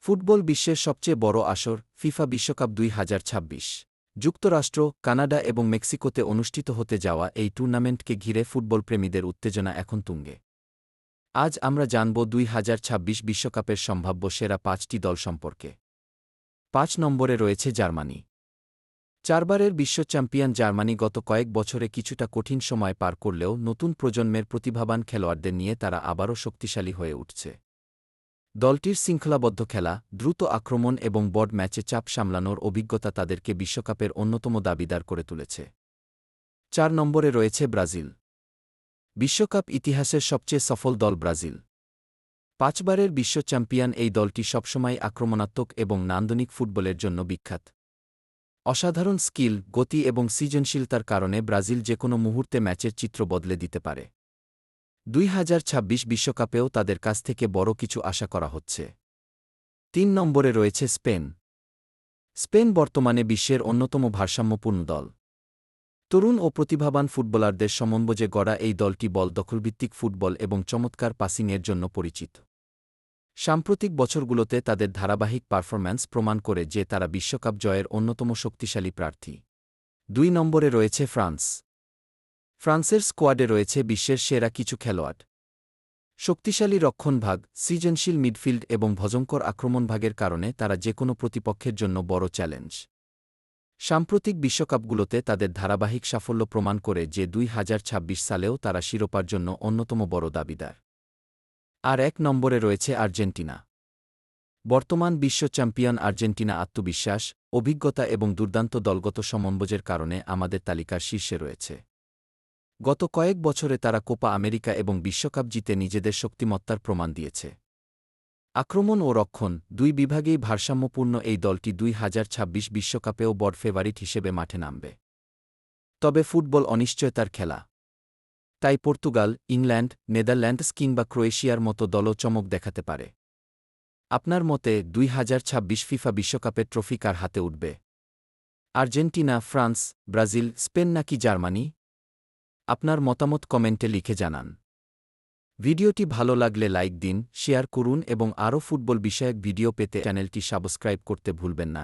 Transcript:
Football বিশ্বের সবচেয়ে বড় আসর ফিফা বিশ্বকাপ ২০২৬ যুক্তরাষ্ট্র, কানাডা এবং মেক্সিকোতে অনুষ্ঠিত হতে যাওয়া এই টুর্নামেন্টকে ঘিরে ফুটবলপ্রেমীদের উত্তেজনা এখন তুঙ্গে। আজ আমরা জানব ২০২৬ বিশ্বকাপের সম্ভাব্য সেরা ৫টি দল সম্পর্কে। ৫ নম্বরে রয়েছে জার্মানি। চারবারের বিশ্ব চ্যাম্পিয়ন জার্মানি গত কয়েক বছরে কিছুটা কঠিন সময় পার করলেও নতুন প্রজন্মের প্রতিভাবান খেলোয়াড়দের নিয়ে তারা আবারও শক্তিশালী হয়ে উঠছে। দলটির শৃঙ্খলাবদ্ধ খেলা, দ্রুত আক্রমণ এবং বড় ম্যাচে চাপ সামলানোর অভিজ্ঞতা তাদেরকে বিশ্বকাপের অন্যতম দাবিদার করে তুলেছে। ৪ নম্বরে রয়েছে ব্রাজিল। বিশ্বকাপ ইতিহাসের সবচেয়ে সফল দল ব্রাজিল। ৫ বারের বিশ্ব চ্যাম্পিয়ন এই দলটি সবসময় আক্রমণাত্মক এবং নান্দনিক ফুটবলের জন্য বিখ্যাত। অসাধারণ স্কিল, গতি এবং সৃজনশীলতার কারণে ব্রাজিল যেকোনো মুহূর্তে ম্যাচের চিত্র বদলে দিতে পারে। ২০২৬ বিশ্বকাপেও তাদের কাছ থেকে বড় কিছু আশা করা হচ্ছে। ৩ নম্বরে রয়েছে স্পেন। স্পেন বর্তমানে বিশ্বের অন্যতম ভারসাম্যপূর্ণ দল। তরুণ ও প্রতিভাবান ফুটবলারদের সমন্বয়ে গড়া এই দলটি বল দখলভিত্তিক ফুটবল এবং চমৎকার পাসিংয়ের জন্য পরিচিত। সাম্প্রতিক বছরগুলোতে তাদের ধারাবাহিক পারফরম্যান্স প্রমাণ করে যে তারা বিশ্বকাপ জয়ের অন্যতম শক্তিশালী প্রার্থী। ২ নম্বরে রয়েছে ফ্রান্স। ফ্রান্সের স্কোয়াডে রয়েছে বিশ্বের সেরা কিছু খেলোয়াড়। শক্তিশালী রক্ষণভাগ, সৃজনশীল মিডফিল্ড এবং ভয়ঙ্কর আক্রমণভাগের কারণে তারা যেকোনো প্রতিপক্ষের জন্য বড় চ্যালেঞ্জ। সাম্প্রতিক বিশ্বকাপগুলোতে তাদের ধারাবাহিক সাফল্য প্রমাণ করে যে ২০২৬ সালেও তারা শিরোপার জন্য অন্যতম বড় দাবিদার। আর ১ নম্বরে রয়েছে আর্জেন্টিনা। বর্তমান বিশ্ব চ্যাম্পিয়ন আর্জেন্টিনা আত্মবিশ্বাস, অভিজ্ঞতা এবং দুর্দান্ত দলগত সমন্বয়ের কারণে আমাদের তালিকার শীর্ষে রয়েছে। গত কয়েক বছরে তারা কোপা আমেরিকা এবং বিশ্বকাপ জিতে নিজেদের শক্তিমত্তার প্রমাণ দিয়েছে। আক্রমণ ও রক্ষণ দুই বিভাগেই ভারসাম্যপূর্ণ এই দলটি ২০২৬ বিশ্বকাপেও বড় ফেভারিট হিসেবে মাঠে নামবে। তবে ফুটবল অনিশ্চয়তার খেলা। তাই পর্তুগাল, ইংল্যান্ড, নেদারল্যান্ডস কিংবা ক্রোয়েশিয়ার মতো দলও চমক দেখাতে পারে। আপনার মতে ২০২৬ ফিফা বিশ্বকাপের ট্রফি কার হাতে উঠবে? আর্জেন্টিনা, ফ্রান্স, ব্রাজিল, স্পেন নাকি জার্মানি? আপনার মতামত কমেন্টে লিখে জানান। ভিডিওটি ভালো লাগলে লাইক দিন, শেয়ার করুন এবং আরও ফুটবল বিষয়ক ভিডিও পেতে চ্যানেলটি সাবস্ক্রাইব করতে ভুলবেন না।